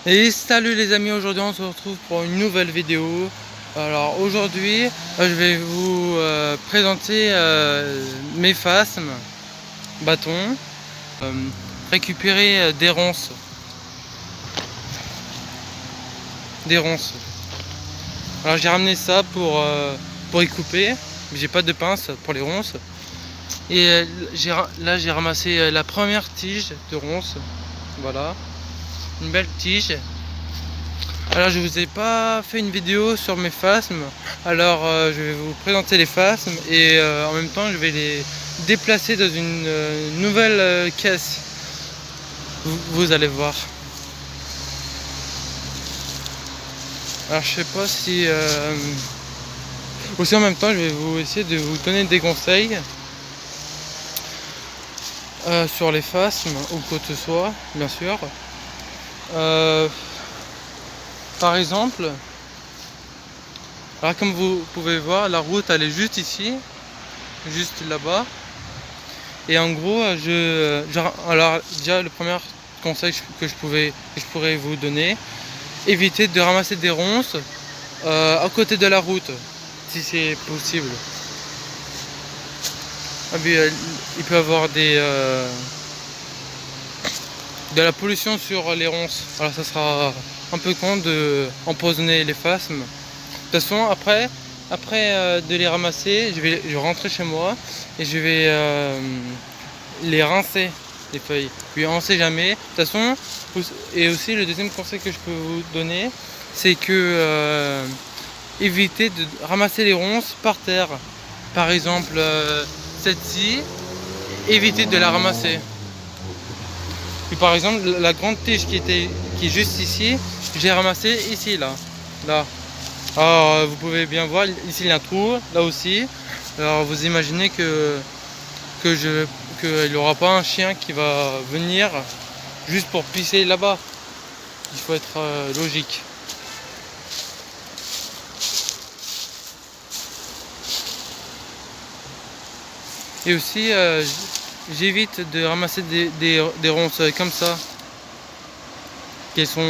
Et salut les amis, aujourd'hui on se retrouve pour une nouvelle vidéo. Alors aujourd'hui je vais vous présenter mes phasmes, bâtons, récupérer des ronces. Alors j'ai ramené ça pour y couper, mais j'ai pas de pince pour les ronces. Et là j'ai ramassé la première tige de ronces, voilà, une belle tige. Alors je vous ai pas fait une vidéo sur mes phasmes, alors je vais vous présenter les phasmes et en même temps je vais les déplacer dans une nouvelle caisse. Vous allez voir. Alors je sais pas si aussi en même temps je vais vous essayer de vous donner des conseils sur les phasmes ou quoi que ce soit, bien sûr. Par exemple, alors comme vous pouvez voir, la route elle est juste ici, juste là-bas. Et en gros, alors déjà le premier conseil que je pourrais vous donner, évitez de ramasser des ronces à côté de la route, si c'est possible. Il peut y avoir de la pollution sur les ronces. Alors ça sera un peu con de empoisonner les phasmes. De toute façon, après de les ramasser, je vais rentrer chez moi et je vais les rincer, les feuilles. Puis on sait jamais. De toute façon, et aussi le deuxième conseil que je peux vous donner, c'est que évitez de ramasser les ronces par terre. Par exemple, celle-ci, évitez de la ramasser. Puis par exemple, la grande tige qui est juste ici, j'ai ramassé ici, là. Alors vous pouvez bien voir, ici il y a un trou, là aussi. Alors vous imaginez qu'il n'y aura pas un chien qui va venir juste pour pisser là-bas. Il faut être logique. Et aussi j'évite de ramasser des ronces comme ça, qui sont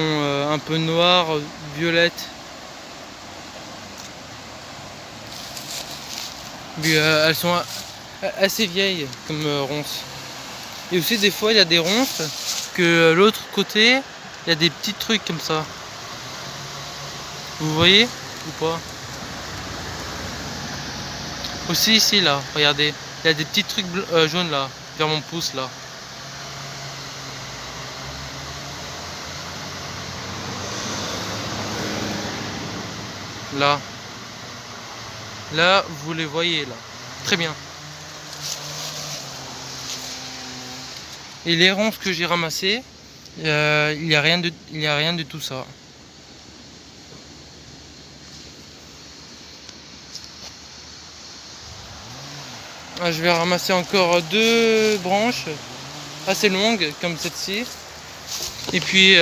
un peu noires, violettes. Elles sont assez vieilles comme ronces. Et aussi des fois il y a des ronces que l'autre côté il y a des petits trucs comme ça. Vous voyez ou pas? Aussi ici là, regardez, il y a des petits trucs jaunes là, vers mon pouce là. Là vous les voyez là, très bien. Et les ronces que j'ai ramassées, il n'y a rien de tout ça. Je vais ramasser encore 2 branches assez longues comme celle-ci. Et puis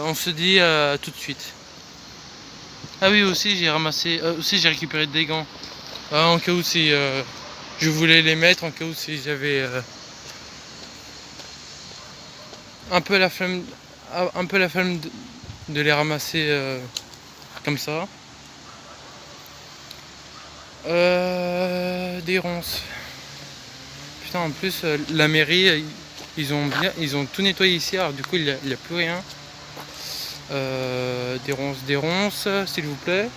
on se dit tout de suite. Ah oui, aussi j'ai récupéré des gants. En cas où si je voulais les mettre, en cas où si j'avais un peu la flemme de les ramasser comme ça. Des ronces. Putain, en plus la mairie ils ont tout nettoyé ici, alors du coup il n'y a plus rien. Des ronces s'il vous plaît.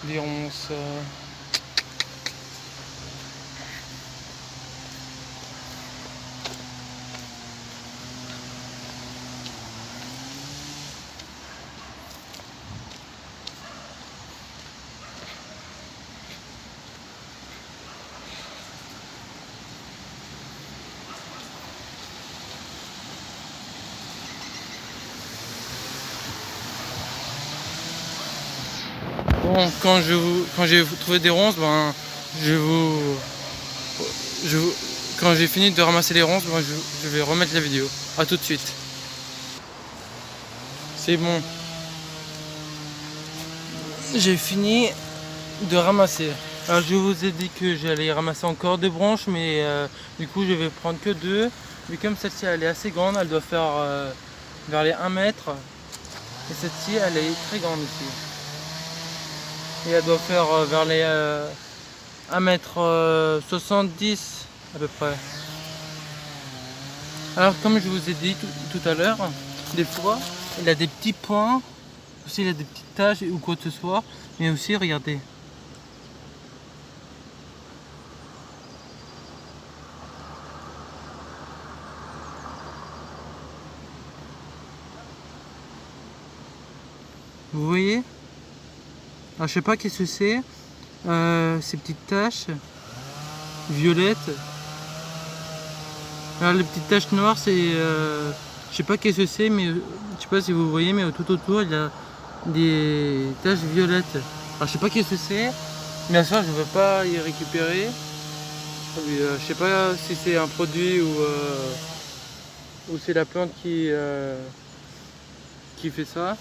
Des ronces. Bon, quand j'ai trouvé des ronces, ben quand j'ai fini de ramasser les ronces, ben, je vais remettre la vidéo. A tout de suite. C'est bon. J'ai fini de ramasser. Alors je vous ai dit que j'allais ramasser encore 2 branches, mais du coup je vais prendre que 2. Mais comme celle-ci elle est assez grande, elle doit faire vers les 1 mètre. Et celle-ci elle est très grande ici. Et elle doit faire vers les 1 mètre 70 à peu près. Alors comme je vous ai dit tout à l'heure, des fois il a des petits points, aussi il a des petites taches ou quoi que ce soit, mais aussi regardez. Vous voyez? Alors je sais pas qu'est-ce que c'est, ces petites taches violettes. Alors les petites taches noires c'est, je sais pas qu'est-ce que c'est, mais je sais pas si vous voyez, mais tout autour il y a des taches violettes. Alors je sais pas qu'est-ce que c'est, bien sûr je ne veux pas y récupérer. Je sais pas si c'est un produit ou c'est la plante qui fait ça.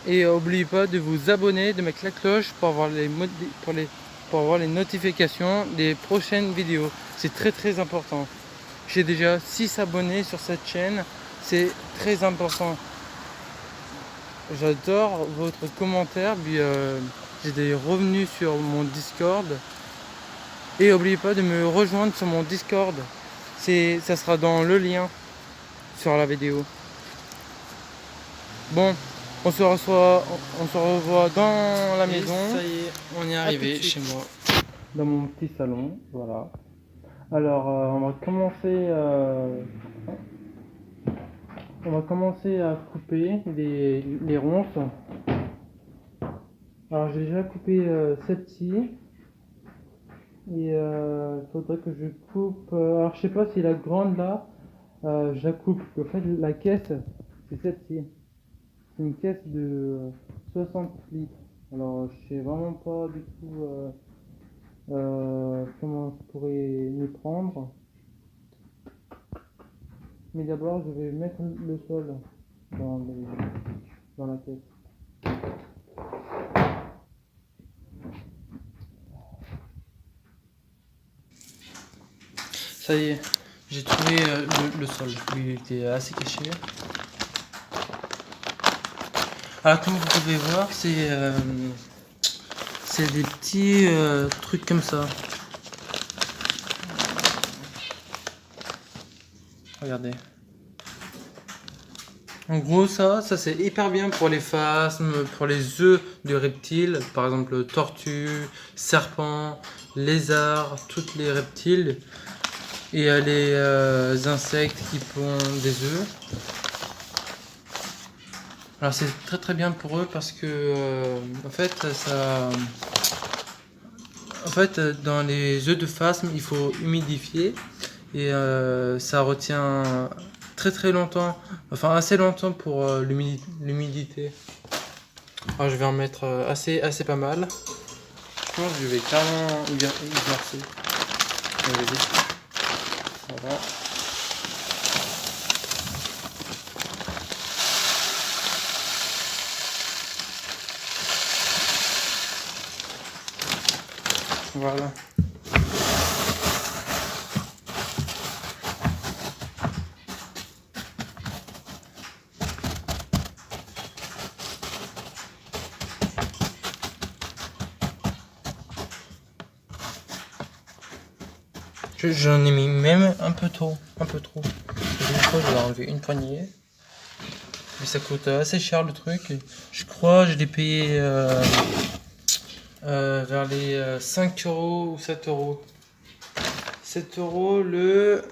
Et n'oubliez pas de vous abonner, de mettre la cloche pour avoir pour avoir les notifications des prochaines vidéos. C'est très important. J'ai déjà 6 abonnés sur cette chaîne, c'est très important. J'adore votre commentaire, puis j'ai des revenus sur mon Discord. Et n'oubliez pas de me rejoindre sur mon Discord. Ça sera dans le lien sur la vidéo. Bon, on se revoit dans la maison. Ça y est, on est arrivé chez moi. Dans mon petit salon, voilà. Alors, on va commencer à couper les ronces. Alors, j'ai déjà coupé celle-ci. Et il faudrait que je coupe. Alors, je sais pas si la grande là, je la coupe. En fait, la caisse, c'est celle-ci. C'est une caisse de 60 litres. Alors, je sais vraiment pas du tout comment je pourrais m'y prendre. Mais d'abord, je vais mettre le sol dans la caisse. Ça y est, j'ai trouvé le sol. Il était assez caché. Alors, comme vous pouvez voir, c'est des petits trucs comme ça. Regardez. En gros, ça c'est hyper bien pour les phasmes, pour les œufs de reptiles, par exemple tortues, serpents, lézards, tous les reptiles et les insectes qui pondent des œufs. Alors c'est très bien pour eux parce que en fait dans les œufs de phasme il faut humidifier et ça retient très longtemps, enfin assez longtemps pour l'humidité. Alors je vais en mettre assez pas mal. Je pense que je vais carrément y verser. Voilà. Voilà. J'en ai mis même un peu trop. Des fois, je vais enlever une poignée. Mais ça coûte assez cher le truc. Je crois que je l'ai payé vers les 5 euros ou 7 euros. 7 euros le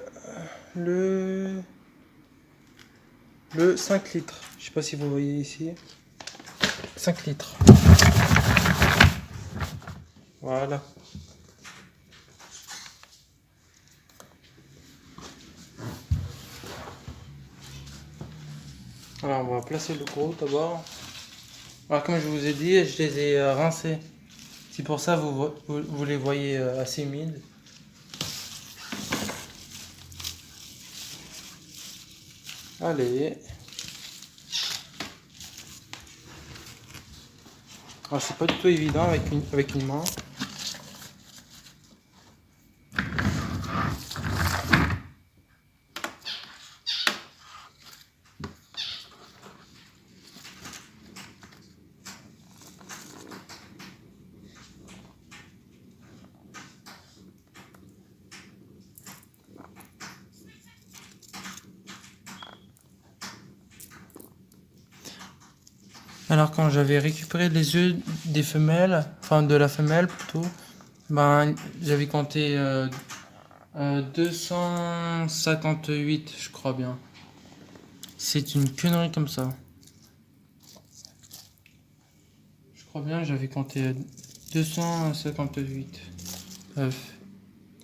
5 litres. Je sais pas si vous voyez ici. 5 litres. Voilà. Alors on va placer le gros d'abord. Alors comme je vous ai dit, je les ai rincés. C'est pour ça que vous les voyez assez humides. Allez. Alors c'est pas du tout évident avec une main. Alors quand j'avais récupéré les œufs des femelles, enfin de la femelle plutôt, ben j'avais compté 258 je crois bien. C'est une connerie comme ça. Je crois bien j'avais compté 258 œufs.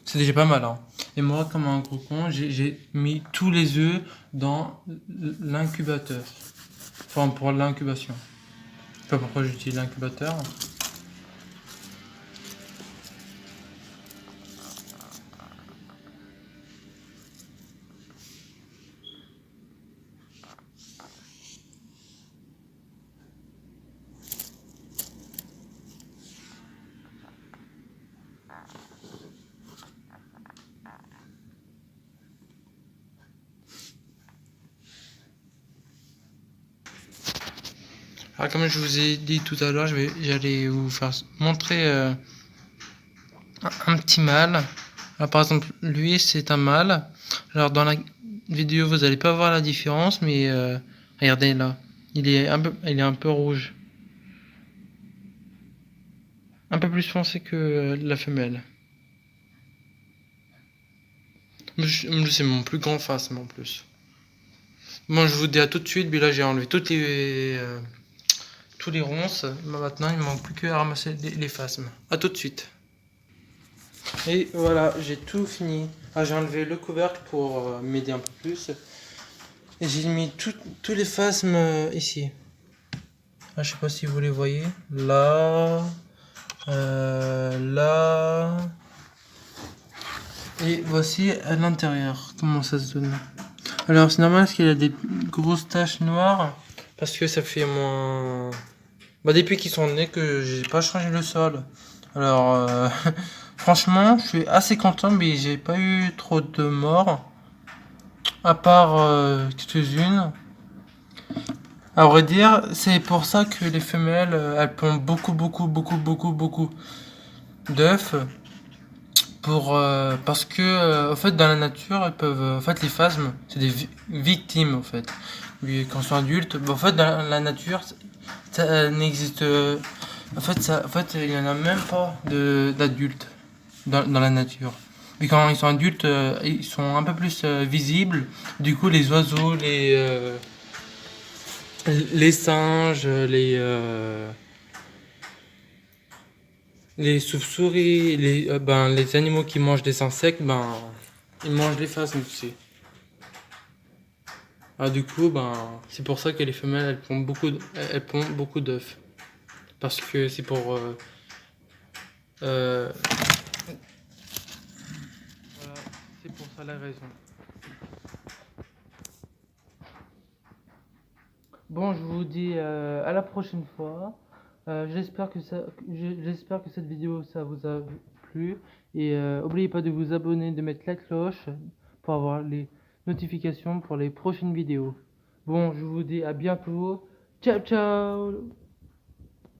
C'est déjà pas mal hein. Et moi comme un gros con, j'ai mis tous les œufs dans l'incubateur. Enfin pour l'incubation. Je sais pas pourquoi j'utilise l'incubateur. Alors comme je vous ai dit tout à l'heure, j'allais vous faire montrer un petit mâle. Alors par exemple, lui c'est un mâle. Alors dans la vidéo vous n'allez pas voir la différence, mais regardez là, il est un peu rouge, un peu plus foncé que la femelle. C'est mon plus grand phasme en plus. Bon, je vous dis à tout de suite. Puis là j'ai enlevé tous les ronces. Maintenant il ne manque plus qu'à ramasser les phasmes. À tout de suite. Et voilà, j'ai tout fini. Ah, j'ai enlevé le couvercle pour m'aider un peu plus. Et j'ai mis tous les phasmes ici. Ah, je sais pas si vous les voyez. Là. Là. Et voici à l'intérieur. Comment ça se donne. Alors c'est normal parce qu'il y a des grosses taches noires. Parce que ça fait moins... Bah, depuis qu'ils sont nés que j'ai pas changé le sol. Alors... franchement, je suis assez content, mais j'ai pas eu trop de morts. À part quelques-unes. À vrai dire, c'est pour ça que les femelles, elles pondent beaucoup d'œufs. Parce que, en fait, dans la nature, elles peuvent... en fait, les phasmes, c'est des victimes, en fait. Mais quand ils sont adultes, en fait, dans la nature, ça n'existe... en fait, il y en a même pas d'adultes. Dans la nature. Puis quand ils sont adultes, ils sont un peu plus visibles. Du coup, les oiseaux, les singes, les chauves-souris, les animaux qui mangent des insectes, ils mangent les phasmes aussi. Ah, du coup, c'est pour ça que les femelles, elles pondent beaucoup d'œufs. Parce que c'est pour... voilà, c'est pour ça la raison. Bon, je vous dis à la prochaine fois. J'espère que cette vidéo ça vous a plu. Et n'oubliez pas de vous abonner, de mettre la cloche pour avoir les notifications pour les prochaines vidéos. Bon, je vous dis à bientôt. Ciao, ciao!